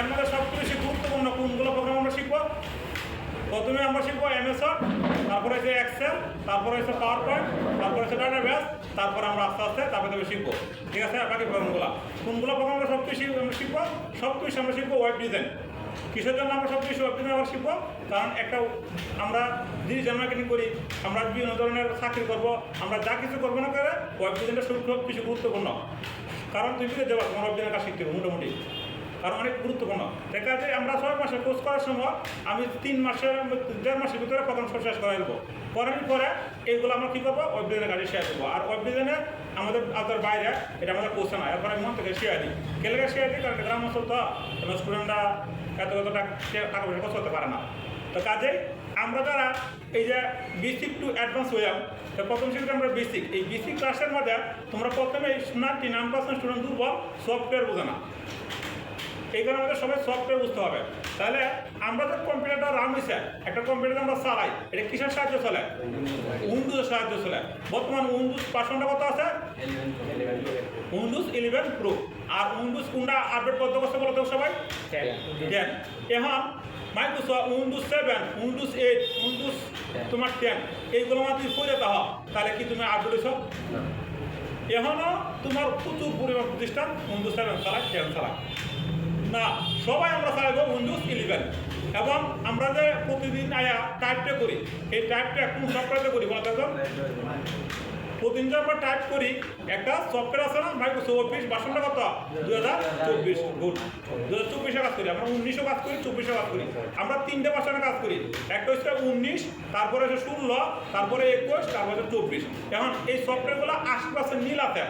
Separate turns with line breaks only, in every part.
এর মধ্যে সবচেয়ে বেশি গুরুত্বপূর্ণ কোনগুলো প্রোগ্রাম আমরা শিখবো? প্রথমে আমরা শিখবো এমএস ওয়ার্ড, তারপরে হচ্ছে এক্সেল, তারপরে হচ্ছে পাওয়ার পয়েন্ট, তারপরে হচ্ছে ডাটাবেস, তারপরে আমরা আস্তে আস্তে তারপরে শিখবো। ঠিক আছে? বাকি প্রোগ্রামগুলো কোনগুলো প্রোগ্রাম আমরা সবচেয়ে আমরা শিখবো? সবচেয়ে আমরা শিখবো ওয়েব ডিজাইন। কিসের জন্য আমরা সবচেয়ে ওয়েব ডিজাইন আমরা শিখবো? কারণ একটা আমরা ডিজিটাল মার্কেটিং করি, আমরা বিভিন্ন ধরনের চাকরি করবো, আমরা যা কিছু করবো না করে ওয়েব ডিজাইনটা সব কিছু গুরুত্বপূর্ণ। কারণ তুমি যদি দেবো তোমার ওয়েব ডিজাইনের কাজ শিখতে হবে মোটামুটি, কারণ অনেক গুরুত্বপূর্ণ। দেখা যায় আমরা 6 মাসের কোর্স করার সময় আমি 3 মাসের 1.5 মাসের ভিতরে প্রোগ্রাম সব শেষ করে দেবো। করার পরে এইগুলো আমরা কী করবো? ওয়েব ডিজাইনের কাজে শেয়ার করবো। আর ওয়েব ডিজাইনে আমাদের আওতার বাইরে এটা আমাদের কোর্স না, এরপরে আমি মন থেকে শেয়ার দিই। কেলেকে শেয়ার দিই কারণ গ্রাম অঞ্চল তো স্টুডেন্টরা এত টাকা পয়সা খরচ করতে পারে না। তো কাজেই আমরা যারা এই যে বেসিক টু অ্যাডভান্স হইলাম, তো প্রথম শিখতে আমরা বেসিক, এই বেসিক ক্লাসের মধ্যে তোমরা প্রথমে 99% স্টুডেন্ট দুর্বল, সফটওয়্যার বোঝে না। এই কারণে আমাদের সবাই সফটওয়্যার বুঝতে হবে। তাহলে আমরা যে কম্পিউটারটা রান হয়েছে, একটা কম্পিউটার আমরা চালাই, এটা কিসের সাহায্যে চলে? উইন্ডোজের সাহায্যে চলে। বর্তমান উইন্ডোজ ভার্সনটা কত আছে? Windows 11 pro. আর উইন্ডোজ কোনটা আপডেট করতে করতে বলতে সবাই 10। এখন মাইক্রোসফট উইন্ডোজ 7, উইন্ডোজ 8, উইন্ডোজ তোমার 10 এইগুলো আমার যদি করে যেতে হয়, তাহলে কি তুমি আপডেট হয়েছ? এখনও তোমার প্রচুর পরিমাণ প্রতিষ্ঠান উইন্ডোজ 7 চালায়, 10 চালায় না। সবাই আমরা চালাইব উইন্ডোজ 11। এবং আমরা যে প্রতিদিন আয়া টাইপটা করি, এই টাইপটা কোন সফটওয়্যারতে করি বলা দেখো? প্রতিদিন যে আমরা টাইপ করি একটা সফটওয়্যার আছে না, মাইক্রোসফট অফিস ভার্সনটা কত? 2024। গুড, 2024 কাজ করি আমরা, 19 কাজ করি, 24 কাজ করি। আমরা 3টে ভার্সনে কাজ করি, একটা হচ্ছে 19, তারপরে হচ্ছে 16, তারপরে 21, তারপরে 24। এখন এই সফটওয়্যারগুলো 80% মিল আছে,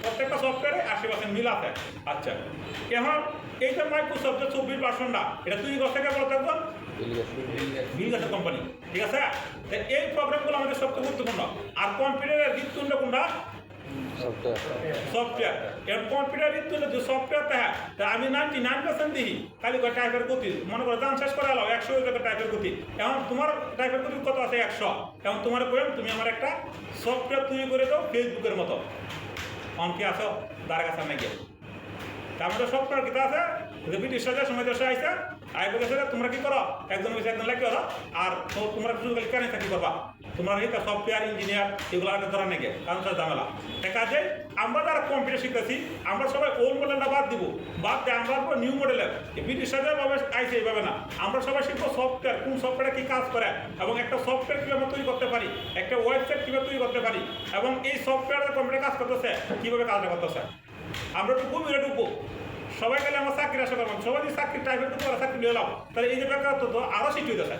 প্রত্যেকটা সফটওয়্যারে 80% মিল আছে। আচ্ছা, এখন এই যে মাইক্রোসফট 24 ভার্সনটা, এটা তৈরি করতে কে বলতে একদম বিল গেছে কোম্পানি। ঠিক আছে? এই প্রোগ্রামগুলো আমাদের সবচেয়ে গুরুত্বপূর্ণ। আর কম্পিউটারের হৃৎপিণ্ড কোনটা? সফটওয়্যার। এর কম্পিউটার হৃৎপিণ্ড যে সফটওয়্যার থাকে, তা আমি 99% দিই খালি টাইপের গতি। মনে করো দাম শেষ করে এলো 100 টাকা টাইপের গতি। এখন তোমার টাইপের গতি কত আছে? 100। এখন তোমার বললাম তুমি আমার একটা সফটওয়্যার তৈরি করে দাও ফেসবুকের মতো। অনকে আসো দ্বারা কাছে নাকি আমাদের সফটওয়্যার কিতা আছে যে ব্রিটিশ রাজার সময় দেশে আইসে আই বলেছে তোমরা কি করো, একজন হয়েছে একজন লাগে করো, আর তোমরা কিছু কেন কি করবা? তোমরা এই সফটওয়্যার ইঞ্জিনিয়ার এগুলো আগে ধরা নেগে, কারণ তার ঝামেলা। কাজে আমরা যারা কম্পিউটার শিখতেছি আমরা সবাই ওল্ড মডেলটা বাদ দিব, বাদ দিয়ে আমরা নিউ মডেলের ব্রিটিশ রাজার ভাবে আইসে এইভাবে না। আমরা সবাই শিখবো সফটওয়্যার, কোন সফটওয়্যারে কী কাজ করে, এবং একটা সফটওয়্যার কীভাবে তৈরি করতে পারি, একটা ওয়েবসাইট কীভাবে তৈরি করতে পারি, এবং এই সফটওয়্যারের কম্পিউটার কাজ করতেছে কীভাবে কাজটা করতেছে। আমরা একটু গভীরে ঢুকবো। সবাই গেলে আমার চাকরি আশা করবেন, সবাই যদি চাকরি টাইপের করে চাকরি নিয়ে এলাম, তাহলে এই যে বেকারত্ব তো আরও সৃষ্টি হইতেছে।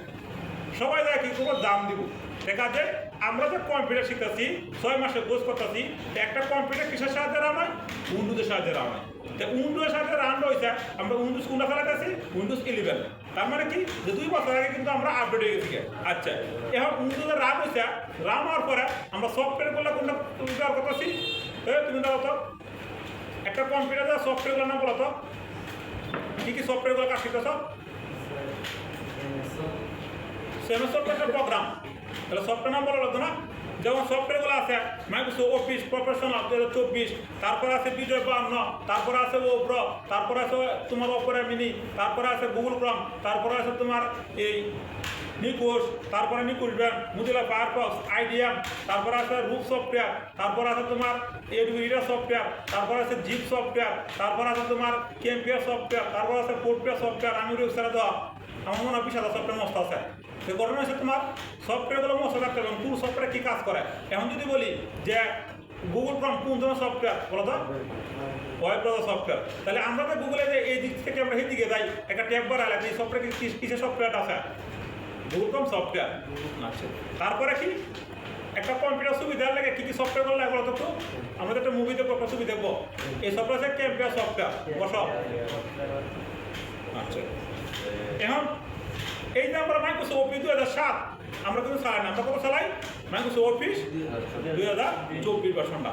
সবাই যায় কি করবো? দাম দিব। দেখা যায় আমরা যে কম্পিউটার শিখতেছি, 6 মাসের কোর্স করতেছি, একটা কম্পিউটার কিসের সাহায্যে রান হয়? উইন্ডোজের সাহায্যে রান হয়। তো উইন্ডোজের সাহায্যে রান হয়েছে, আমরা উইন্ডোজ কোনটা চালাতেছি? উইন্ডোজ 11। তার মানে কি যে 2 বছর আগে কিন্তু আমরা আপডেট হয়ে গেছি। আচ্ছা, এখন উইন্ডোজের রান হয়েছে, রান হওয়ার পরে আমরা সফটওয়্যারগুলো কোনটা ব্যবহার করতেছি? তুমি দাও তো একটা কম্পিউটার সফটওয়্যারগুলোর নাম বলো তো, কী কী সফটওয়্যারগুলো কাজ শিখতেছ? এমএস সফটওয়্যার প্রোগ্রাম, তাহলে সফটওয়্যার নাম বলা লাগতো না? যেমন সফটওয়্যারগুলো আছে মাইক্রোসফট অফিস প্রফেশনাল 2024, তারপরে আছে বিজয় 52, তারপরে আছে ওপ্রো, তারপরে আছে তোমার অপেরা মিনি, তারপরে আছে গুগল ক্রোম, তারপরে আছে তোমার এই নিকোশ, তারপরে Nikosh band, Mozilla Firefox, IDM, তারপরে আছে রুট সফটওয়্যার, তারপরে আছে তোমার এডুইরা সফটওয়্যার, তারপরে আছে জিপ সফটওয়্যার, তারপরে আছে তোমার ক্যাম্পিয়ার সফটওয়্যার, তারপরে আছে পোর্টপিয়ার সফটওয়্যার। আমি ছেড়ে দেওয়া আমার মনে হয় 20,000 সফটওয়্যার মস্ত আছে। সে ঘটনা হচ্ছে তোমার সফটওয়্যারগুলো মস্ত থাকতে হবে, কোন সফটওয়্যার কী কাজ করে। এখন যদি বলি যে গুগল ক্রোম কোন ধরনের সফটওয়্যার বলো তো? Web browser software. তাহলে আমরা তো গুগলে যে এই দিক থেকে আমরা এই দিকে যাই, একটা ট্যাব বাড়ালে এই সফটওয়্যার কিসের সফটওয়্যারটা আছে? Google Chrome software. আচ্ছা, তারপরে কি একটা কম্পিউটার সুবিধা লাগে কী কী সফটওয়্যারগুলো লাগে বলো তো? আমরা একটা মুভি দেখবো, একটা ছবি দেখবো, এই সফটওয়্যার হচ্ছে ক্যাম্পিয়ার সফটওয়্যার। বসো। আচ্ছা, এখন এই যে আমরা মাইক্রোসফট অফিস 2007 আমরা কিন্তু চালাই না, আমরা কত চালাই? মাইক্রোসফট অফিস 2024 ভার্সনটা।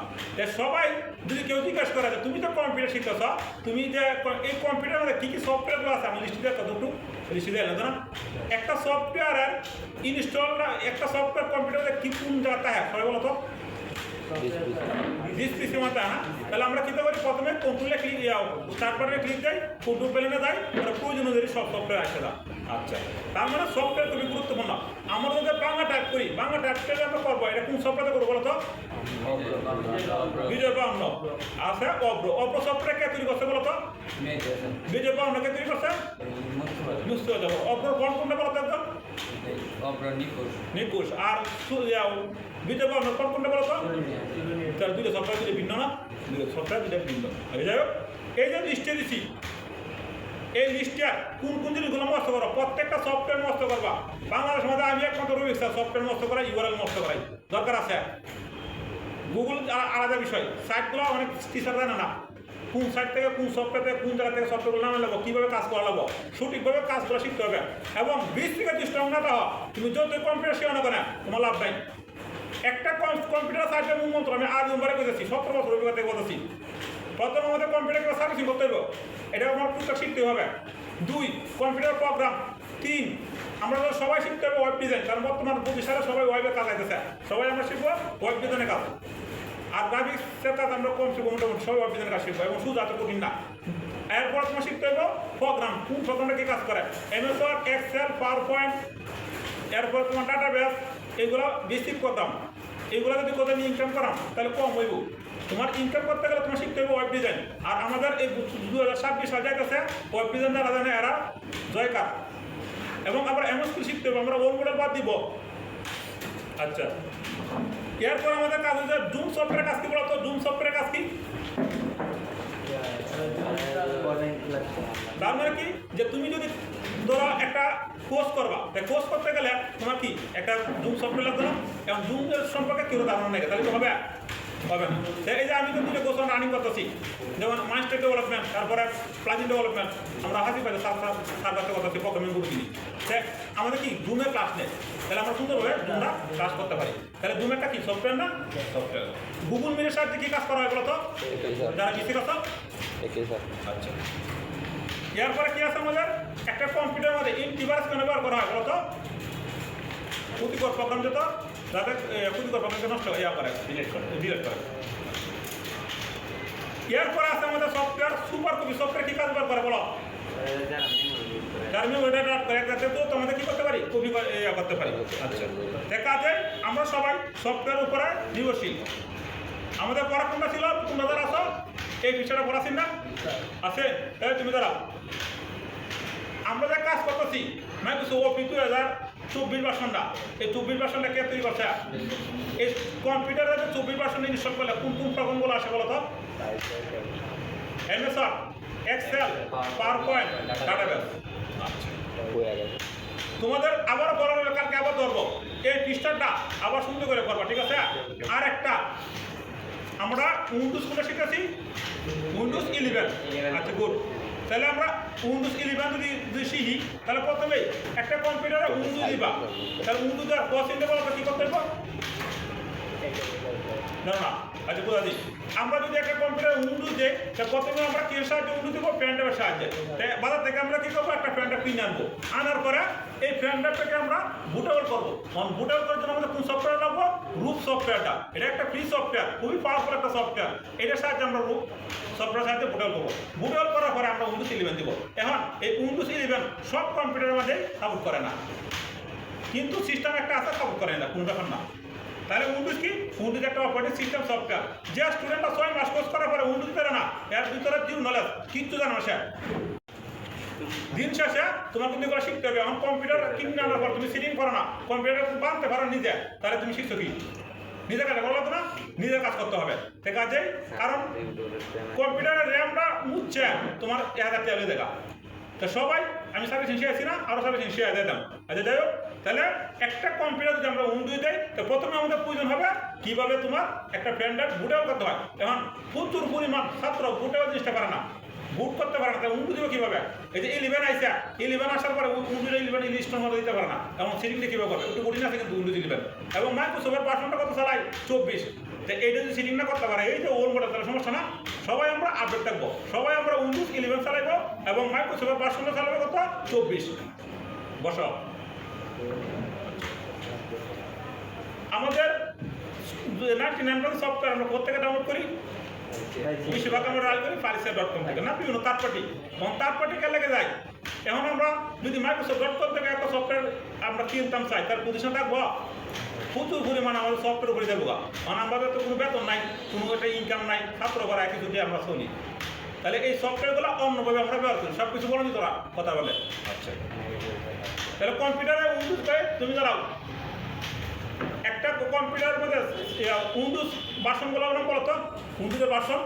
সবাই যদি কেউ জিজ্ঞাসা করে যে তুমি তো কম্পিউটার শিখতেছ, তুমি যে এই কম্পিউটার মধ্যে কী কী সফটওয়্যারগুলো আছে আমি লিস্ট দিয়ে কতটুকু লিস্ট দিয়ে এলাম না। একটা সফটওয়্যারের ইনস্টল, একটা সফটওয়্যার কম্পিউটারে কি কোন জায়গাটা হ্যাঁ সবাই বলো তো? ডিসপ্লের মধ্যে, হ্যাঁ তাহলে আমরা কী করি প্রথমে কন্ট্রোলে ক্লিক স্টার্ট বাটনে ক্লিক দেয়, কন্ট্রোল প্যানেলে যাই, আমরা প্রয়োজন অনুযায়ী সব সফটওয়্যার আসে না। আচ্ছা, তার মানে সফটওয়্যার খুবই গুরুত্বপূর্ণ। আমরা যদি বাংলা টাইপ করি, বাংলা টাইপ করে আমরা করবো, এটা কোন সফটওয়্যারে করবো বলো তো? বিজয় বাউন্ন আছে অব্র সফটওয়্যার কে তৈরি করছে বলো তো? বিজয় বাউন্ন কে তৈরি করছে? নিশ্চয় যাবো। অব্র ফোন কোনটা বলো তো একদম? নিকুশ। আর বিজয় বাউন্ন ফোন কোনটা বলো তো? তার দুইটা সফটওয়্যার দুটো ভিন্ন না? দুটো সফটওয়্যার দুটো ভিন্ন। যাই হোক, এই যে লিস্টে দিছি, এই লিস্টটা কোন কোন জিনিসগুলো মস্ত করো, প্রত্যেকটা সফটওয়্যার মস্ত করবা। বাংলাদেশের মধ্যে আমি একমাত্র রবি স্যার সফটওয়্যার মস্ত করা, ইউআরএল মস্ত করাই দরকার আছে। গুগল আলাদা বিষয়, সাইটগুলো অনেক টিচার জানে না কোন সাইট থেকে কোন সফটওয়্যার থেকে কোন জায়গা থেকে সফটওয়্যারগুলো নামে নেবো, কীভাবে কাজ করা লাগবো, সঠিকভাবে কাজগুলো শিখতে হবে। এবং 20 থেকে 30 না দেওয়া, তুমি যতই কম্পিউটার শেখানো কেন তোমার লাভ নাই। একটা কম্পিউটার সাইটের মূল মন্ত্র আমি আজ নম্বরে বলেছি, 17 বছর অভিজ্ঞতা থেকে বলেছি। প্রথম আমাদের কম্পিউটারকে সার্ভিসিং করতে হবে, এটা আমার টুকটাক শিখতে হবে। 2 কম্পিউটার প্রোগ্রাম। 3 আমরা সবাই শিখতে হবে ওয়েব ডিজাইন, কারণ বর্তমান 25 সালে সবাই ওয়েবে কাজ আইতেছে, সবাই আমরা শিখবো ওয়েব ডিজাইনের কাজ। আর গ্রাফিক্সের কাজ আমরা কম শিখবো, মোটামুটি সবাই ওয়েব ডিজাইনের কাজ শিখবো, এবং শুধু এত কঠিন না। এরপর তোমার শিখতে হবে প্রোগ্রাম, কোন প্রোগ্রামটা কি কাজ করে, MS Word, Excel, PowerPoint, এরপর তোমার ডাটাবেস, এগুলো বেসিক প্রোগ্রাম। এগুলো যদি কোথাও নিয়ে ইনকাম করাম তাহলে কম হইব। তোমার ইনকাম করতে গেলে তোমার শিখতে হবে ওয়েব ডিজাইন। আর আমাদের এই 2026 সাল যাইতেছে, ওয়েব ডিজাইন যারা জানে এরা জয়কার। এবং আমরা এমন স্কিল শিখতে হবে, আমরা ওল মডেল বাদ দিব। আচ্ছা, এরপর আমাদের কাজ হচ্ছে জুম সফটওয়্যার কাজ কি বলতো? জুম সফটওয়্যার কাজ কি? তার মানে কি, যে তুমি যদি ধরো একটা কোর্স করবা, কোর্স করতে গেলে তোমার কি একটা জুম সফটওয়্যার লাগবে না? এবং জুম সম্পর্কে কেউ ধারণা নেই, তাহলে তো হবে হবে না। এই যে আমি তো দুটো কোর্স রানিং করতেছি, যেমন মাইন্ডস্টেক ডেভেলপমেন্ট, তারপরে প্লাগইন ডেভেলপমেন্ট, আমরা হাসি পাইলে সার্ভারতে করতেছি, প্রোগ্রামিং গ্রুপ নিই। আমাদের কি জুমের ক্লাস নেই, তাহলে আমরা সুন্দরভাবে জুমটা ক্লাস করতে পারি। তাহলে জুম একটা কি সফটওয়্যার না? সফটওয়্যার। গুগল মিটের সাহায্যে কি কাজ করা হয় বলতো? যারা কি শিখেছ? আচ্ছা, এরপরে কি আছে আমাদের? একটা কম্পিউটারের মধ্যে ইন্টিভাইরাস কেন ব্যবহার করা হয় বলতো? ক্ষতিকর প্রোগ্রাম যেত, যাতে ক্ষতিকর প্রোগ্রামকে নষ্ট করে ডিলেট করে। এরপরে আছে আমাদের সফটওয়্যার সুপার কপি। সফটওয়্যার কি কাজ ব্যবহার করে বলো? তোমাদের কি করতে পারি? কপি করতে পারি। আচ্ছা, কাজে আমরা সবাই সফটওয়্যার উপরে নির্ভরশীল। আমাদের পড়া কোনটা ছিল? তোমরা যারা আছো এই বিষয়টা পড়াচ্ছি না আছে, তুমি যারা আমরা যা কাজ করতেছি, মাইক্রোসফট অফিস 2024 ভার্সনটা, এই 24 ভার্সনটা কে তৈরি করছে? এই কম্পিউটারে 24 ভার্সন ইনস্টল করলে কোন কোন প্রোগ্রামগুলো আসে বলো তো? MS Word, Excel, PowerPoint, database. আচ্ছা, তোমাদের আবার বড় কালকে আবার ধরবো, এই পৃষ্ঠাটা আবার সুন্দর করে করবা, ঠিক আছে? আর একটা আমরা উইন্ডোজ কোনটা শিখেছি? উইন্ডোজ 11। আচ্ছা, গুড। তাহলে আমরা উইন্ডোজ 11 যদি শিখি, তাহলে প্রথমে একটা কম্পিউটারে উইন্ডোজ দিবা, তাহলে উইন্ডোজ আর পছন্দ বলো কি করতে হবে? না, আচ্ছা বোঝা দিই। আমরা যদি একটা কম্পিউটার উইন্ডোজ দিই, তাহলে প্রথমে আমরা কি সাহায্যে উইন্ডোজ দেবো? প্যান্ডের সাহায্যে। বাজার থেকে আমরা কি করবো? একটা প্যান্ডার কিনে আনবো, আনার পরে এই প্যান্ডারটাকে আমরা বুটেবল করবো। বুটেবল করার জন্য আমাদের কোন সফটওয়্যার লাগবো? রুট সফটওয়্যারটা। এটা একটা ফ্রি সফটওয়্যার, খুবই পাওয়ারফুল একটা সফটওয়্যার। এটার সাহায্যে আমরা রুট সফটওয়্যার সাহায্যে বুটেবল করবো। বুটেবল করার পরে আমরা উইন্ডোজ 11 দিব। এখন এই উইন্ডোজ 11 সব কম্পিউটারের মধ্যে সাপোর্ট করে না, কিন্তু সিস্টেম একটা আছে সাপোর্ট করে না, কোনো ব্যাপার না। তাহলে উইন্ডোজ কি? উইন্ডোজ একটা অপারেটিং সিস্টেম সফটওয়্যার। যে স্টুডেন্টরা 6 মাস কোর্স করার পরে উইন্ডোজ পারে না, এর ভিতরে জিরো নলেজ, কিচ্ছু জানো না সে। দিন শেষে তোমার কিন্তু এগুলো শিখতে হবে। এখন কম্পিউটার কিনে আনার পর তুমি সেটিং করো না, কম্পিউটার বানতে পারো নিজে, তাহলে তুমি শিখছো কি? নিজের কাজ করা লাগবে না, নিজের কাজ করতে হবে। ঠিক আছে? কারণ কম্পিউটারের র্যামটা মুচ্ছে তোমার 1000 টাকা দেখা। তো সবাই আমি সার্ভিসিং শিখেছি না, আরও সার্ভিসিং শিখে দিতাম। আচ্ছা, যাই হোক, তাহলে একটা কম্পিউটার যদি আমরা উইন্ডোজ দেই, তো প্রথমে আমাদের প্রয়োজন হবে কীভাবে তোমার একটা প্যান্ডার বুটেবল করতে হয়। এখন প্রচুর পরিমাণ ছাত্র বুটেবল জিনিসটা পারে না, বুট করতে পারে না, তাই উইন্ডোজ দেবে কীভাবে? এই যে 11 আইসা, 11 আসার পরে উইন্ডোজ 11 ইনস্টল মতো দিতে পারে না, এবং সেটিংটা কীভাবে করবে? একটু কঠিন আছে কিন্তু উইন্ডোজ 11। এবং মাইক্রোসফটের ভার্সনটা কত চালাই? 24। তো এইটা যদি সেটিং না করতে পারে, এই যে ওল্ড মডেল, তাহলে সমস্যা না। সবাই আমরা আপডেট থাকবো, সবাই আমরা উইন্ডোজ 11 চালাইবো, এবং মাইক্রোসফটের ভার্সনটা চালাবো কত? 24। বসো। আমাদের 99% সফটওয়্যার আমরা কোথা থেকে ডাউনলোড করি? বেশিরভাগ আমরা ট্রায়াল করি ফাইলসেট.com থেকে না বিভিন্ন থার্ড পার্টি, এবং থার্ড পার্টি কে লেগে যায়। এখন আমরা যদি মাইক্রোসফট.com থেকে একটা সফটওয়্যার আমরা কিনতাম চাই, তার পজিশন থাকবো প্রচুর পরিমাণ আমাদের সফটওয়্যার উপরে দেবো, কারণ আমাদের তো কোনো বেতন নাই, কোনো একটা ইনকাম নাই, ছাত্র করা কিছু দিয়ে আমরা চলি। তাহলে এই সফটওয়্যারগুলো অন্যভাবে আমরা ব্যবহার করি, সব কিছু বলেনি তোরা কথা বলে। আচ্ছা, তাহলে কম্পিউটারে উইন্ডোজ করে তুমি দাঁড়াও, একটা কম্পিউটারের মধ্যে উইন্ডোজ ভার্সনগুলো আমরা বলো তো, উইন্ডোজের ভার্সন,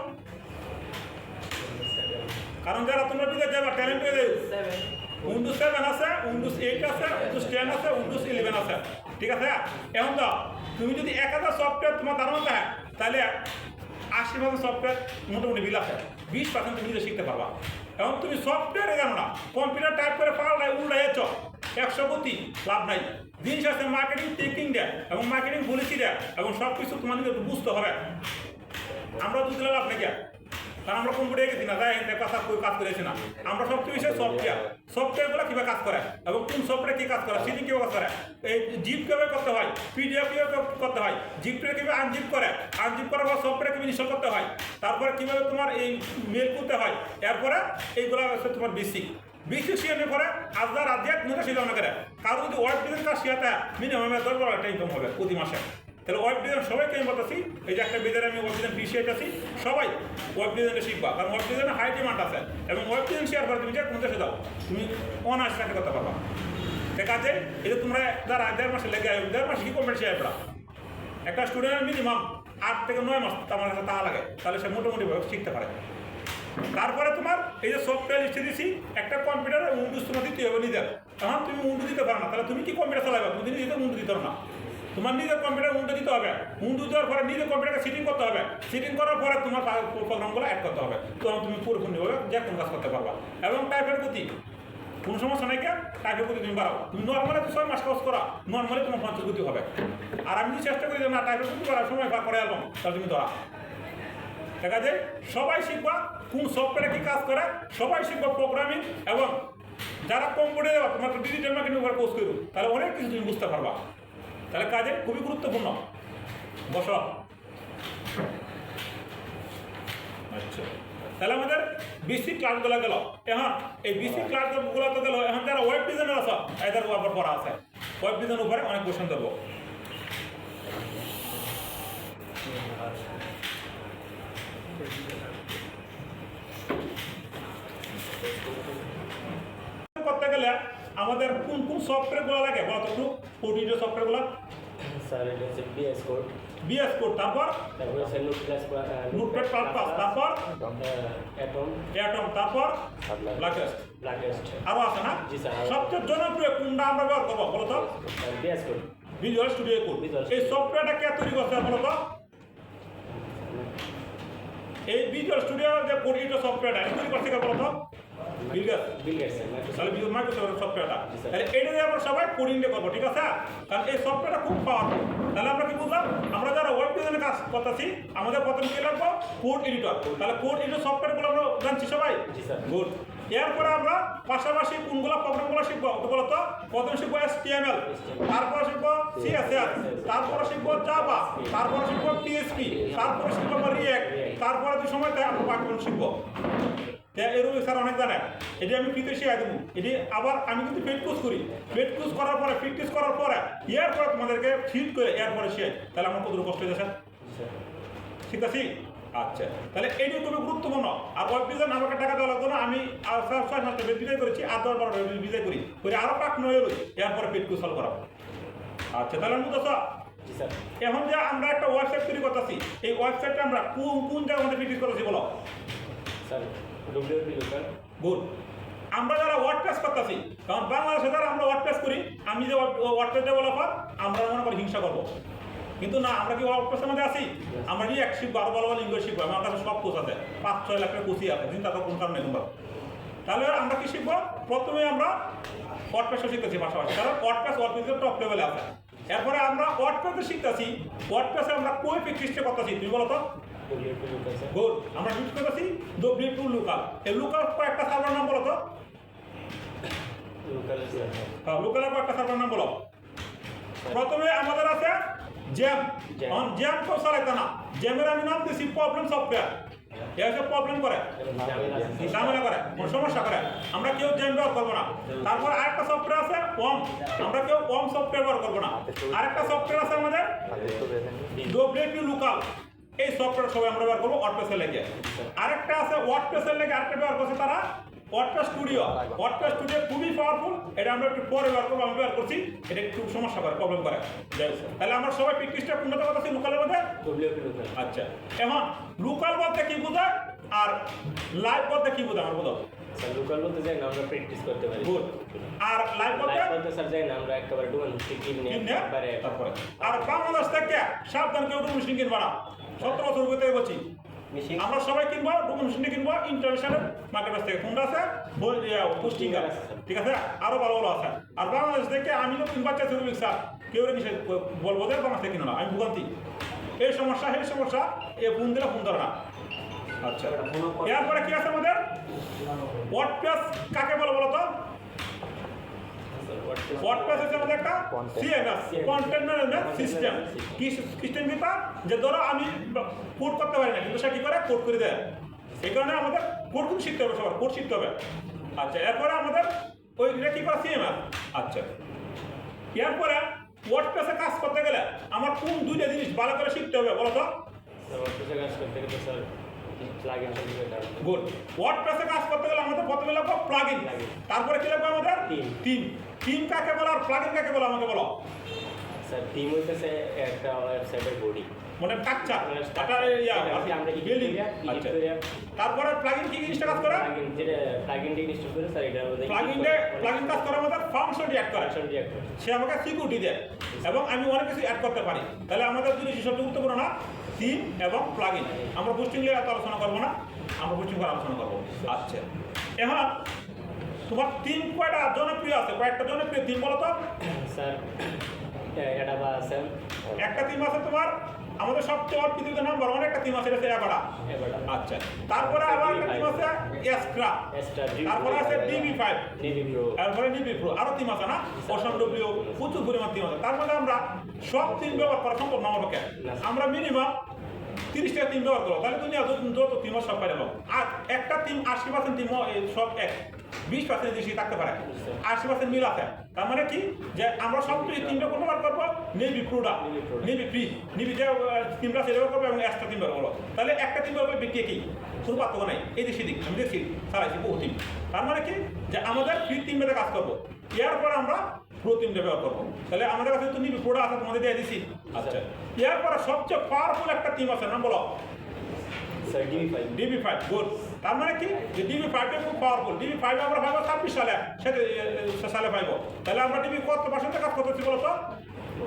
কারণ যারা তোমরা বিদেশ যাবা ট্যালেন্ট হয়ে যাবে, উইন্ডোজ 7 আছে, উইন্ডোজ 8 আছে, উইন্ডোজ 10 আছে, উইন্ডোজ 11 আছে, ঠিক আছে। এখন তো তুমি যদি 1000 সফটওয়্যার তোমার ধারণা থাকে, তাহলে 80% সফটওয়্যার মোটামুটি বিল আছে, 20% তুমি নিজে শিখতে পারবা। এবং তুমি সফটওয়্যারে জানো না, কম্পিউটার টাইপ করে পাল্টায় উল্টাইছ 100 গতি, লাভ নাই। জিনিস আছে মার্কেটিং টেকিং দেয় এবং মার্কেটিং পলিসি দেয়, এবং সব কিছু তোমাদের একটু বুঝতে হবে। আমরা বুঝলে লাভ নাকি, কারণ আমরা কম্পিউটারে গেছি না, যাই কথা কাজ করেছি না। আমরা সবচেয়ে বেশি সফটওয়্যারগুলো কীভাবে কাজ করে এবং কোন সফটওয়্যার কী কাজ করে, সেদিন কীভাবে কাজ করে, এই জিপ কীভাবে করতে হয়, পিডিএফ কীভাবে করতে হয়, জিপটা কীভাবে আনজিপ করে, আনজিপ করার পর সফটওয়্যার কীভাবে ইনস্টল করতে হয়, তারপরে কীভাবে তোমার এই মেল করতে হয়, এরপরে এইগুলো হচ্ছে তোমার বেসিক শিখানোর পরে আজদার আধ্যাত্মিক মতো শিখানো না করে। কারো যদি ওয়েব ডিজাইন কাজ শিখাতে মিনিমাম 10-12 একটা ইনকাম হবে প্রতি মাসে। তাহলে ওয়েব ডিজাইন সবাইকে আমি বলতেছি, এই যে একটা বেজারে আমি ওয়েব ডিজাইন শিখাইতেছি, সবাই ওয়েব ডিজাইনটা শিখবা, কারণ ওয়েব ডিজাইনে হাই ডিমান্ড আছে, এবং ওয়েব ডিজাইন শেয়ার করে তুমি যে কোনো দেশে যাও তুমি অনার্স চাকরি করতে পারবা। ঠিক আছে, এটা তোমরা যারা 1.5 মাসে লেগে 1.5 মাসে কি কমপ্লিট শেয়ার করা, একটা স্টুডেন্টের মিনিমাম 8 থেকে 9 মাস আমার কাছে তা লাগে, তাহলে সে মোটামুটিভাবে শিখতে পারে। তারপরে তোমার এই যে সফটওয়্যার লিস্টে দিছি, একটা কম্পিউটারে উইন্ডোজ তোমার দিতে হবে নিজের, তখন তুমি উইন্ডোজ দিতে পারো না, তাহলে তুমি কি কম্পিউটার চালাবে, তুমি নিজের উইন্ডোজ দিতে পারো না, তোমার নিজের কম্পিউটার উইন্ডো দিতে হবে, উইন্ডো দেওয়ার পরে নিজের কম্পিউটারকে সেটিং করতে হবে, সেটিং করার পরে তোমার প্রোগ্রামগুলো অ্যাড করতে হবে, তখন তুমি পুরোপুরিভাবে যে কোনো কাজ করতে পারবা। এবং টাইপের গতি কোনো সমস্যা নাই, কেন টাইপের গতি তুমি বাড়াও, তুমি নর্মালি 6 মাস কাজ করা, নর্মালি তোমার 50 গতি হবে। আর আমি যদি চেষ্টা করি যে না টাইপের গতি করার সময় বার করে অ্যালবাম, তাহলে তুমি ধরা। দেখা যায় সবাই শিখবা কোন সফটওয়্যারে কি কাজ করে, সবাই শিখবা প্রোগ্রামিং, এবং যারা কম্পিউটারে যাবা তোমার ডিজিটাল মার্কেটিং উপর কোর্স করো, তাহলে অনেক কিছু তুমি বুঝতে পারবা। তাহলে কাজে খুবই গুরুত্বপূর্ণ। বস। আচ্ছা, তাহলে আমাদের বেসিক ক্লাসগুলো গেল। এখন এই বেসিক ক্লাসগুলো তো গেল, এখন যারা ওয়েব ডিজাইনার আছে এদের উপর পড়া আছে, ওয়েব ডিজাইন উপরে অনেক কোশ্চেন দেবো। করতে গেলে আমাদের কোন কোন সফটওয়্যারগুলো লাগে বলতো একটু, কোডিংয়ের সফটওয়্যারগুলো।
স্যার এটা হচ্ছে বিএস কোড,
তারপর
হচ্ছে
নোটপ্যাড++, তারপর অ্যাটম, তারপর ব্ল্যাকেস্ট আরো আছে না?
জি স্যার।
সবচেয়ে জনপ্রিয় কোনটা আমরা ব্যবহার করবো বলো তো?
BS code,
visual studio code. এই সফটওয়্যারটা কে তৈরি করছে বলো তো? এই ভিজুয়াল স্টুডিও যে কোড, এটা সফটওয়্যারটা তৈরি করছে কে বলো তো? Bill Gates. তাহলে মাইক্রোসফটের সফটওয়্যারটা, তাহলে এটা দিয়ে আমরা সবাই কোডিংটা করবো, ঠিক আছে? কারণ এই সফটওয়্যারটা খুব পাওয়ারফুল। তাহলে আমরা কি বুঝলাম, আমরা যারা ওয়েব ডিজাইনে কাজ করতেছি আমাদের প্রথম কি লাগবো, কোড এডিটর। তাহলে কোড এডিটর সফটওয়্যারগুলো আমরা জানছি সবাই, গুড। এরপরে আমরা পাশাপাশি কোনগুলো প্রোগ্রামগুলো শিখবো বলো তো? প্রথম শিখবো HTML, তারপরে শিখবো CSS, তারপরে শিখবো জাভা, তারপরে শিখবো PHP, তারপরে শিখবো রিঅ্যাক্ট, তারপরে দুই সময়তে আমরা পাইথন শিখবো। এরকম স্যার অনেক জানে, এটি আমি ফ্রিতে শিখাই দেবো। এটি আবার আমি কিন্তু পেড কোর্স করি, পেড কোর্স করার পরে প্র্যাকটিস করার পরে এরপরে তোমাদেরকে ফিট করে এরপরে শিখাই। তাহলে আমার কত কষ্ট হয়েছে স্যার, ঠিক আছে? আচ্ছা, তাহলে এটি খুবই গুরুত্বপূর্ণ। আর ওয়েব ডিজাইন আমাকে টাকা দেওয়া লাগতো না, আমি 6-7টা বিদায় করেছি, আর 10-12টা বিদায় করি আরও পাক নয় হলো, এরপরে পেড কোর্স চালু করা। আচ্ছা, তাহলে আমি বুঝতে এখন যে আমরা একটা ওয়েবসাইট তৈরি করতেছি, এই ওয়েবসাইটটা আমরা কোন জায়গার মধ্যে প্র্যাকটিস করতেছি বলো? গুড। আমরা যারা ওয়ার্ডপ্রেস করতেছি, কারণ বাংলাদেশে যারা আমরা ওয়ার্ডপ্রেস করি, আমি যে ওয়ার্ডপ্রেস ডেভেলপার, আমরা মনে করি হিংসা করবো, কিন্তু না, আমরা কি ওয়ার্ডপ্রেসের মধ্যে আছি? আমরা কি এক শিখবো, আরো ভালো ভালো ইংলিশ শিখবো। আমার কাছে সব কোর্স আছে, 5-6 লাখ টাকা কোর্সই আছে, চিন্তা করার কোন কারণে তোমরা। তাহলে আমরা কি শিখবো? প্রথমে আমরা ওয়ার্ডপ্রেসও শিখতেছি পাশাপাশি, কারণ ওয়ার্ডপ্রেসের টপ লেভেলে আছে। এরপরে আমরা ওয়ার্ডপ্রেসে শিখতেছি, ওয়ার্ডপ্রেসে আমরা কই প্র্যাকটিসটা করতেছি তুমি বলো তো? গুড। আমরা ইউজ করতেছি W2Local। এই লোকাল কয়েকটা সার্ভার নাম বলো তো? লোকালের কয়েকটা সার্ভার নাম বলো। প্রথমে আমাদের আছে জ্যাম। জ্যাম কেউ চালাইতে না, জ্যামের আমি নাম দিয়েছি প্রবলেম সফটওয়্যার। এ হচ্ছে প্রবলেম করে, ঝামেলা করে, কোনো সমস্যা করে। আমরা কেউ জেম ব্যবহার করবো না। তারপর আরেকটা সফটওয়্যার আছে ওম, আমরা কেউ ওম সফটওয়্যার ব্যবহার করবো না। আরেকটা সফটওয়্যার আছে আমাদের ডব্লিউপি লোকাল, এই সফটওয়্যার সবাই আমরা ব্যবহার করবো ওয়ার্ডপ্রেসের লেগে। আরেকটা আছে ওয়ার্ডপ্রেসের লেগে আরেকটা ব্যবহার করছে তারা ওয়ার্ডপ্রেস স্টুডিও। ওয়ার্ডপ্রেস স্টুডিও খুবই পাওয়ারফুল, এটা আমরা একটু পরে ব্যবহার করবো, আমি ব্যবহার করছি, এটা একটু সমস্যা করে, প্রবলেম করে। তাহলে আমরা সবাই প্র্যাকটিসটা কোনটা কথা আছি লোকালের মধ্যে?
WP local.
আচ্ছা, এখন লোকাল বলতে কি বোঝায় আর লাইভ বলতে কি বোঝায় আমার বোঝাও?
স্যার লোকাল বলতে যাই না আমরা প্র্যাকটিস করতে পারি।
গুড। আর লাইভ বলতে?
লাইভ বলতে স্যার যাই না আমরা একেবারে ডুয়াল টিম নিয়ে একবারে।
তারপরে আর বাংলাদেশ থেকে সাবধান কেউ ডুবুল মেশিন কিনবা না। 17 বছর হইতে বলছি আমরা সবাই কিনবো ডুবুল মেশিন কিনবো ইন্টারন্যাশনাল মার্কেট থেকে। কোনটা আছে? পোস্টিংগার, ঠিক আছে, আরো ভালো ভালো আছে। আর বাংলাদেশ থেকে আমি তো কিনবা চাইছি রুবিক স্যার, কেউ নিষেধ বলবো যে বাংলাদেশ থেকে কিনো না, আমি ভুগান্তি। এই সমস্যা সেই সমস্যা, এ ফোন দিলে ফোন ধরে না। আচ্ছা, এরপরে কি আছে আমাদের? ওয়ার্ডপ্রেস কাকে বলে বলো তো? ওয়ার্ডপ্রেস হচ্ছে আমাদের একটা সিএমএস, কন্টেন্ট ম্যানেজমেন্ট সিস্টেম। কি সিস্টেম কিটা? যে ধরো আমি কোড করতে পারি না, কিন্তু সে কি করে কোড করে দেয়। এই কারণে আমাদের কোড কিন্তু শিখতে হবে, সবার কোড শিখতে হবে। আচ্ছা, এরপরে আমাদের ওই কি করে সিএমএস। আচ্ছা, এরপরে ওয়ার্ডপ্রেসে কাজ করতে গেলে আমার কোন দুইটা জিনিস ভালো করে শিখতে হবে বলো তো?
স্যার ওয়ার্ডপ্রেসে কাজ করতে গেলে স্যার প্লাগইন লাগবে।
গুড। ওয়ার্ডপ্রেসে কাজ করতে গেলে আমাদের প্রথমে লাগবে প্লাগইন, তারপরে কি লাগবে আমাদের? থিম কাকে বলে আর প্লাগইন কাকে বলে আমাকে বলো?
স্যার থিম হইতেছে একটা ওয়েবসাইটের বডি,
মানে স্ট্রাকচার, এটা
আমরা
বিল্ডিং। আচ্ছা, তারপরে প্লাগইন কি জিনিসটা কাজ করে?
প্লাগইন যেটা প্লাগইন দিয়ে ইনস্টল করে স্যার এটার মধ্যে
প্লাগইন কাজ করে আমাদের ফাংশনটি অ্যাড করে, সে আমাকে সিকিউরিটি দেয় এবং আমি অনেক কিছু অ্যাড করতে পারি। তাহলে আমাদের জিনিস সব গুরুত্বপূর্ণ না, থিম এবং প্লাগইন। আমরা বুস্টিং নিয়ে এত আলোচনা করবো না, আমরা বুস্টিং করে আলোচনা করবো। আচ্ছা, এখন তোমার থিম কয়টা জনপ্রিয় আছে? কয়েকটা জনপ্রিয় থিম বলো তো?
স্যার এটা বা আছে
একটা থিম আছে তোমার আমাদের সবচেয়ে পৃথিবীতে নাম্বার ওয়ান একটা থিম আছে, এটা হচ্ছে এবাডা। আচ্ছা, তারপরে আবার একটা থিম আছে এক্সট্রা, তারপরে আছে ডিবি5, তারপরে ডিবি প্রো, আরো থিম আছে না, ওশান ডব্লিউ, প্রচুর পরিমাণ থিম আছে। তার মধ্যে আমরা সব থিম ব্যবহার করা সম্ভব না আমাকে, আমরা মিনিমাম 30টা থিম ব্যবহার করবো, তাহলে তুমি যত থিম সব পাই যাবো। আর একটা থিম 80% থিম সব এক, 20% বেশি থাকতে পারে, 80% মিল আছে। তার মানে কি যে আমরা সব তিনটা কোন ব্যবহার করবো? নেভি প্রোডা, নেভি ফ্রি, নেভি যে তিনটা সেটা ব্যবহার করবো এবং এক্সট্রা তিন ব্যবহার করবো। তাহলে একটা তিন ব্যবহার করবে কি কোনো পার্থক্য নাই, এই দিক সেদিক আমি দেখছি চালাইছি বহু টিম। তার মানে কি যে আমাদের ফ্রি তিনটাতে কাজ করবো, এরপর আমরা প্রো তিনটা ব্যবহার করবো। তাহলে আমাদের কাছে তো নিবি প্রোডা আছে, তোমাদের দিয়ে দিছি। আচ্ছা, এরপরে সবচেয়ে পাওয়ারফুল একটা টিম আছে, নাম বলো? ডিবি5। গুড। তার মানে কি যে ডিবি5টা খুব পাওয়ারফুল। ডিবি5 আমরা পাইবো 26 সালে, সালে পাইবো। তাহলে আমরা ডিবি কত পার্সেন্টে কাজ করতেছি বলো তো?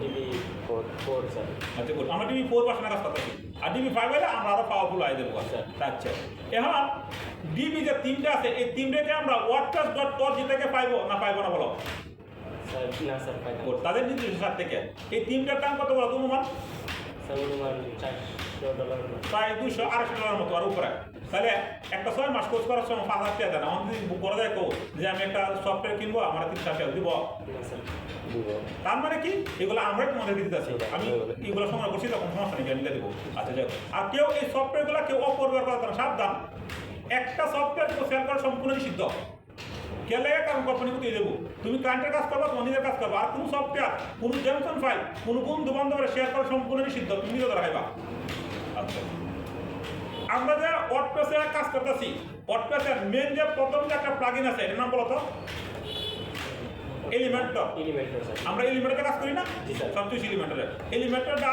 ডিবি4 স্যার।
আচ্ছা, গুড। আমরা ডিবি4 পার্সেন্টে কাজ করতেছি, আর ডিবি5 হলে আমরা আরো পাওয়ারফুল আই দেবো। আচ্ছা, এখন ডিবি যে তিনটা আছে, এই তিনটাকে আমরা wordpress.org থেকে পাইবো না পাইবো না বলো?
স্যার না স্যার পাই না।
তাদের নির্দিষ্ট সার থেকে এই তিনটার দাম কত বলো তুমি?
স্যার অনুমান $400
প্রায় $200-250 মতো আর উপরে। তাহলে একটা 6 মাস কোর্স করার সময় 5,000 টাকা দেয় না, আমাদের যদি বুক করে দেয় কেউ যে আমি একটা সফটওয়্যার কিনবো, আমার 3,000 টাকা দিব। তার মানে কি এগুলো আমরাই তোমাদেরকে দিতে আছি, আমি এগুলো সংগ্রহ করছি, তখন সমস্যা নেই, আমি দিয়ে দেবো। আচ্ছা, যাই হোক। আর কেউ এই সফটওয়্যারগুলো কেউ অপব্যবহার করা না, সাবধান। একটা সফটওয়্যার সেল করা সম্পূর্ণ নিষিদ্ধ। কেলে কারণ কোম্পানিকে দিয়ে দেবো, তুমি ক্লায়েন্টের কাজ করবো, তোমার নিজের কাজ করবো। আর কোনো সফটওয়্যার, কোনো জেনসন ফাইল, কোনো বন্ধু বান্ধবের শেয়ার করা সম্পূর্ণ নিষিদ্ধ, তুমি নিজে রাখবা। আচ্ছা, আমরা যে ওয়ার্ডপ্রেসে কাজ করতেছি, ওয়ার্ডপ্রেসের মেন যে প্রথম যে একটা প্লাগইন আছে, এটার নাম বলো তো? এলিমেন্টর। আমরা এলিমেন্টরে কাজ করি না? সবচেয়ে এলিমেন্টরে। এলিমেন্টরটা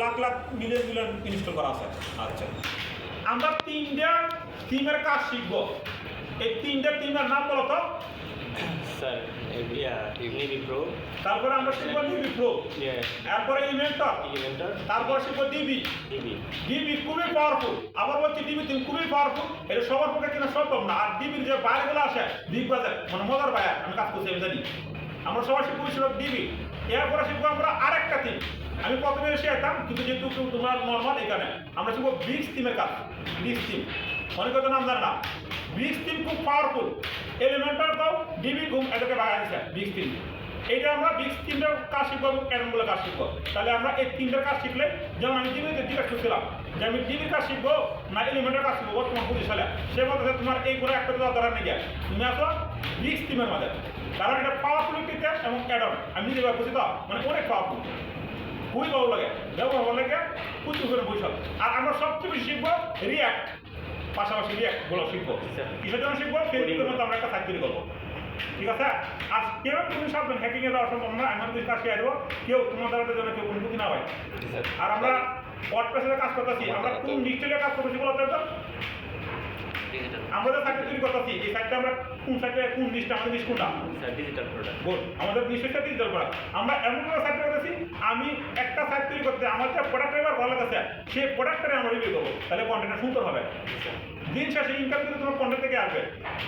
লাখ লাখ মিলিয়ন ইনস্টল করা আছে। আচ্ছা, আমরা তিনটা টিমের কাজ শিখবো, এই তিনটা টিমের নাম বলো তো?
স্যার নিবি প্রো,
তারপরে আমরা শিখবো নিবি প্রো, এরপরে এলিমেন্টর, তারপরে শিখবো ডিবি। ডিবি খুবই পাওয়ারফুল, আবার বলছি ডিবি তিন খুবই পাওয়ারফুল, এটা সবার পক্ষে কিনা সম্ভব না। আর ডিবির যে বাইরেগুলো আসে, বিগ বাজার মানে মজার বাইরে, আমি কাজ করছি আমি জানি। আমরা সবাই শিখবো ডিবি, এরপরে শিখবো আমরা আরেকটা টিম। আমি প্রথমে এসে যেতাম, কিন্তু যেহেতু তোমার নর্মাল এখানে আমরা শিখবো ব্রিক্স টিমের কাজ। ব্রিক্স টিম অনেক কথা নাম জানে না, ব্রিক্স টিম খুব পাওয়ারফুল। এলিমেন্টার তো ডিবি ঘুম এটাকে বাগা দিচ্ছে ব্রিক্স টিম। এইটা আমরা বিক্স তিনটার কাজ শিখবো এবং অ্যাডমগুলো কাজ শিখবো। তাহলে আমরা এই তিনটার কাজ শিখলে, যেমন আমি ডিবিতে জিজ্ঞাসা করছিলাম যে আমি ডিবির কাজ শিখবো না এলিমেন্টের কাজ শিখবো তোমার পুলিশ হলে, সে বলতে তোমার এই করে একটা দেওয়া দরকার নেই, তুমি আসো বিক্স টিমের মাঝে, কারণ এটা পাওয়ারফুল একটি টেপ এবং অ্যাডম আমি নিজে বুঝি তো, মানে অনেক পাওয়ারফুল, খুবই ভালো লাগে, ব্যবহার ভালো লাগে, প্রচুর করে বৈশাল। আর আমরা সবচেয়ে বেশি শিখবো রিয়াক্ট, পাশাপাশি রিয়াক্টগুলো শিখবো। কিসের জন্য শিখবো? ফেসবুকের মতো আমরা একটা সাইট তৈরি করবো, ঠিক আছে? আর কেউ তুমি সাবধান, হ্যাকিংয়ে দেওয়া সম্ভব না, আমার কিছু কাজ শিখে দেবো, কেউ তোমার দ্বারা জন্য কেউ অনুমতি না হয়। আর আমরা ওয়ার্ডপ্রেসে কাজ করতেছি, আমরা কোন ডিজিটালে কাজ করতেছি বলতে হবে? আমরা যে সাইট তৈরি করতেছি, এই সাইটটা আমরা কোন সাইটে, কোন লিস্টটা, আমাদের লিস্ট কোনটা?
Digital product.
গুড, আমাদের নিশ্চয়ই ডিজিটাল প্রোডাক্ট। আমরা এমন একটা সাইট করতেছি, আমি একটা সাইট তৈরি করতে আমার যে প্রোডাক্ট এবার ভালো লাগছে, সেই প্রোডাক্টটা আমরা রিভিউ করবো, তাহলে কন্টেন্টটা সুন্দর হবে। দিন শেষে ইনকাম কিন্তু তোমার কন্টেন্ট থেকে আসবে।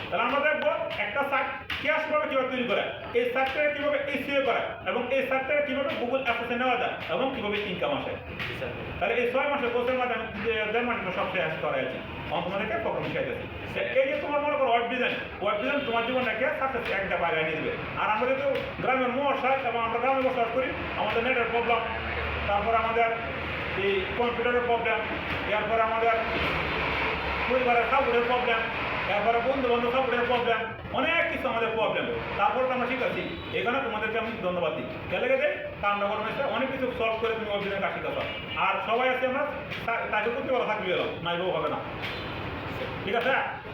তাহলে আমরা দেখবো একটা সাইট ক্যাশভাবে কীভাবে তৈরি করে, এই সাইটটাকে কীভাবে এসইও করে, এবং এই সাইটটাকে কীভাবে গুগল অ্যাসেসে নেওয়া যায়, এবং কীভাবে ইনকাম আসে। তাহলে এই 6 মাসের কোর্সের মাধ্যমে আমি 1.5 মাসে সব শেষ করা আছি, তোমাদেরকে প্রথম শিখাইতেছি। এই যে তোমার মনে করো ওয়েব ডিজাইন তোমার জীবনটাকে সাকসেস একটা বাগায় নিয়ে দেবে। আর আমরা যেহেতু গ্রামের মহাশয় এবং আমরা গ্রামে বসবাস করি, আমাদের নেটের প্রবলেম, তারপরে আমাদের এই কম্পিউটারের প্রবলেম, এরপরে আমাদের পরিবারের সাপোর্টের প্রবলেম, এরপরে বন্ধু বান্ধব সাপোর্টের প্রবলেম, অনেক কিছু আমাদের প্রবলেম। তারপরে তো আমরা শিখাচ্ছি, এখানে তোমাদেরকে আমি ধন্যবাদ দিই। গেলে গেলে কারণ গরমেছে অনেক কিছু সলভ করে তুমি অভিযানের কাজ শিখাচ্ছ। আর সবাই আছে আমরা তাকে করতে বলা থাকবে এলো নাইবও হবে না, ঠিক আছে?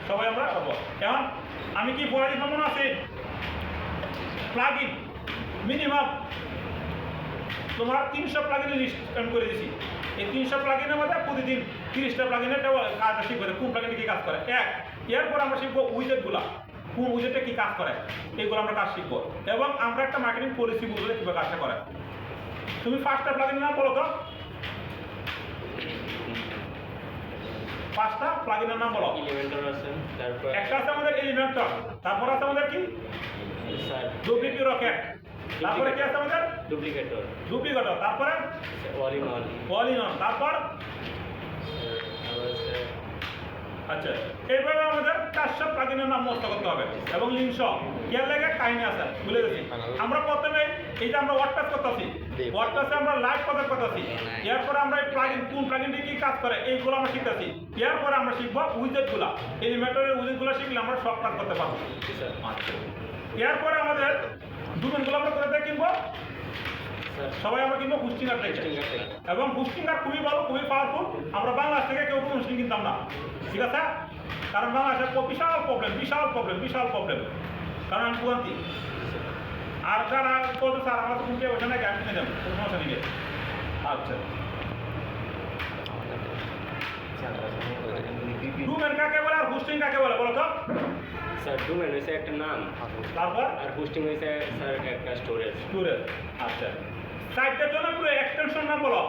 সবাই আমরা করবো। এখন আমি কি পড়াই মনে আছে প্লাগ ইন মিনিমাম তোমার 300 প্লাগিনের লিস্ট আমি করে দিয়েছি। এই 300 প্লাগিনের মধ্যে প্রতিদিন 30টা প্লাগিনের কাজ শিখবে, কোন প্লাগিনে কী কাজ করে। এরপর আমরা শিখবো উইজেটগুলো, কোন উইজেটে কী কাজ করে, এইগুলো আমরা কাজ শিখবো। এবং আমরা একটা মার্কেটিং পলিসি বুঝলে কীভাবে কাজটা করে। তুমি 5টা প্লাগিনের নাম বলো তো, 5টা প্লাগিনের নাম বলো।
এলিমেন্টর আছে, তারপর
একটা আছে আমাদের এলিমেন্টর, তারপর আছে আমাদের কি
স্যার
ডুপ্লিকেট রকেট, তারপরে কি আছে আমাদের
ডুপ্লিকেটর,
তারপরে
অল ইন অল,
তারপর আচ্ছা, এইভাবে আমাদের 400 প্লাগিনের নাম মুখস্থ করতে হবে এবং লিঙ্ক সহ কেয়ার লেগে কাহিনী আছে, বুঝে গেছি। আমরা প্রথমে এই যে আমরা ওয়ার্ডপ্রেস করতেছি, ওয়ার্ডপ্রেসে আমরা লাইভ কথা করতেছি, এরপরে আমরা এই প্লাগিন, কোন প্লাগিনটি কি কাজ করে এইগুলো আমরা শিখতেছি। এরপরে আমরা শিখবো উইজেটগুলো, এলিমেন্টরের উইজেটগুলো শিখলে আমরা সব কাজ করতে পারবো। এরপরে আমাদের ডোমেনগুলো আমরা করে কিনবো, সবাই আমরা কিনবো বুস্টিংগার থেকে, এবং বুস্টিংগার খুবই ভালো, খুবই পাওয়ারফুল। আমরা বাংলাদেশ থেকে কেউ বুস্টিং কিনতাম না, ঠিক আছে? কারণ বাংলাদেশের বিশাল প্রবলেম, কারণ আমি ভুগান্তি। আর যারা বলতে স্যার আমার তো কিনতে ওইখানে গ্যাস কিনে দেবেন, কোনো সমস্যা নেই। আচ্ছা, ডোমেন কাকে বলে আর বুস্টিং কাকে বলে বলো তো?
স্যার ডোমেন হইছে একটা নাম,
তারপর
আর হোস্টিং হইছে স্যার একটা স্টোরেজ।
আচ্ছা, সাইটের জন্য পুরো এক্সটেনশন নাম বলো।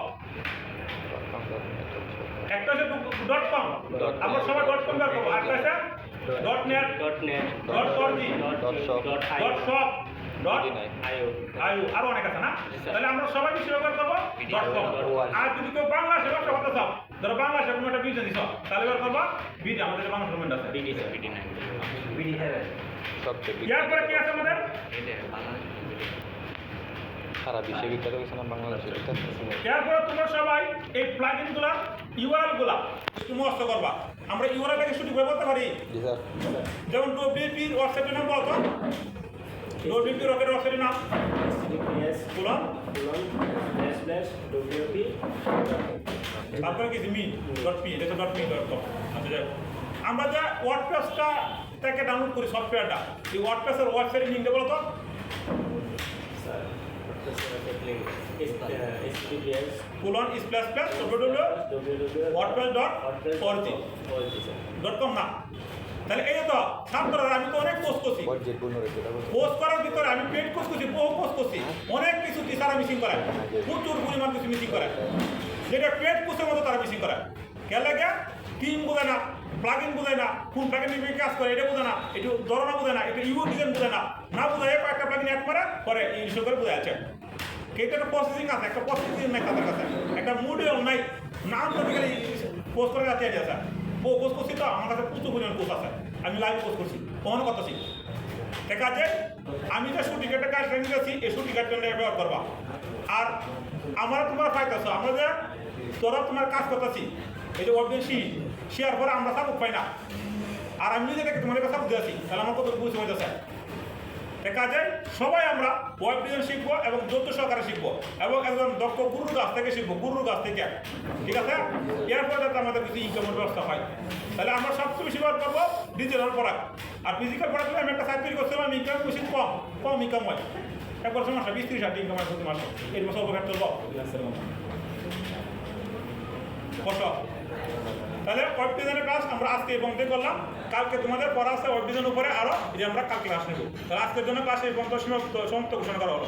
একটা হচ্ছে .com, আমরা সবাই .com ব্যবহার করবো। আরেকটা হচ্ছে .net, .org, .shop, .io, আরো অনেক আছে না? তাহলে আমরা সবাই বেশি ব্যবহার করবো .com। আর যদি কেউ বাংলাদেশে ব্যবসা করতে চাও, ধরো বাংলাদেশে কোনো একটা বিজনেস দিছ, তাহলে ব্যবহার করবো বিডি, আমাদের বাংলা গভর্নমেন্ট আছে বিডি। এরপরে কি আছে আমাদের?
সারা বিশ্বে বিখ্যাত হয়েছে না, বাংলাদেশে বিখ্যাত।
এরপরে তোমরা সবাই এই প্লাগইনগুলো ইউআরএলগুলো একটু মুখস্থ করবা। আমরা ইউআরএলটাকে শুধু বলতে পারি,
জি স্যার।
যেমন ডব্লিউপির ওয়েবসাইটের নাম বলতো, ডব্লিউপি রকেট ওয়েবসাইটের নাম বলুন, তারপরে কি মি.পি, এটা .me.com। আচ্ছা, যাই হোক, আমরা যে ওয়ার্ডপ্রেসটা থেকে ডাউনলোড করি সফটওয়্যারটা, এই ওয়ার্ডপ্রেসের ওয়েবসাইটের লিঙ্কটা বলো তো। www.wordpress.org.com না। তাহলে এই তো ছাত্ররা, আমি তো অনেক পোস্ট করছি, পোস্ট করার ভিতরে আমি পেড পোস্ট করছি, বহু পোস্ট করছি, অনেক কিছু টিচাররা মিসিং করে, প্রচুর পরিমাণ কিছু মিসিং করে, যেটা পেড পোস্টের মতো তারা মিসিং করে। কে লাগে? টিম বোঝে না, প্লাগইন বোঝে না, কোন প্লাগইন কাজ করে এটা বোঝে না, একটু ধরনা বোঝে না, একটু ইউআর ডিজাইন বোঝে না, না বোঝায় কয়েকটা প্লাগইন অ্যাড করে ইনস্টল করে বোঝা যাচ্ছে। কিন্তু একটা প্রসেসিং আছে, একটা প্রসেসিং নাই তাদের কাছে, একটা মডিউল নাই, নাম তো পোস্ট করে যাচ্ছে আছে। পোস্ট করছি তো আমার কাছে প্রচুর পরিমাণ পোস্ট আছে, আমি লাইভ পোস্ট করছি, কখনো করতেছি। ঠিক আছে, আমি যে শুটিকেটের কাজ ট্রেনিং দিয়েছি এই শুটিকেটটা ব্যবহার করবা। আর আমরা তোমার পাইতেছো, আমরা যে তোরা তোমার কাজ করতেছি এই যে অভ্যেসী শেয়ার করে আমরা সাপোর্ট পাই না। আর আমি নিজে থেকে তোমাদের কাছে সাপোর্ট দিয়েছি, তাহলে আমার কত বুঝতে হইতেছে। ঠিক আছে, সবাই আমরা ওয়েব ডিজাইন শিখবো এবং যৌথ সহকারে শিখবো এবং একজন দক্ষ গুরুর কাছ থেকে শিখবো, গুরুর কাছ থেকে। ঠিক আছে, এরপরে যাতে আমাদের কিছু ইনকামের ব্যবস্থা হয়। তাহলে আমরা সবচেয়ে বেশি ব্যবহার করবো ডিজিটাল প্রোডাক্ট। আর ফিজিক্যাল প্রোডাক্ট আমি একটা সাইট তৈরি করছিলাম, ইনকাম বেশি কম ইনকাম হয়। একবার সমস্যা 20-30 ইনকাম হয় প্রতি মাসে, এই বছর ওভার চলবো কত। তাহলে ওয়েব ডিজাইনের ক্লাস আমরা আজকে এই পর্যন্ত করলাম। কালকে তোমাদের পড়া আছে ওয়েব ডিজাইন উপরে আরো, যে আমরা কালকে ক্লাস নেব। তাহলে আজকের জন্য ক্লাস এই পর্যন্ত সমাপ্ত ঘোষণা করা হলো।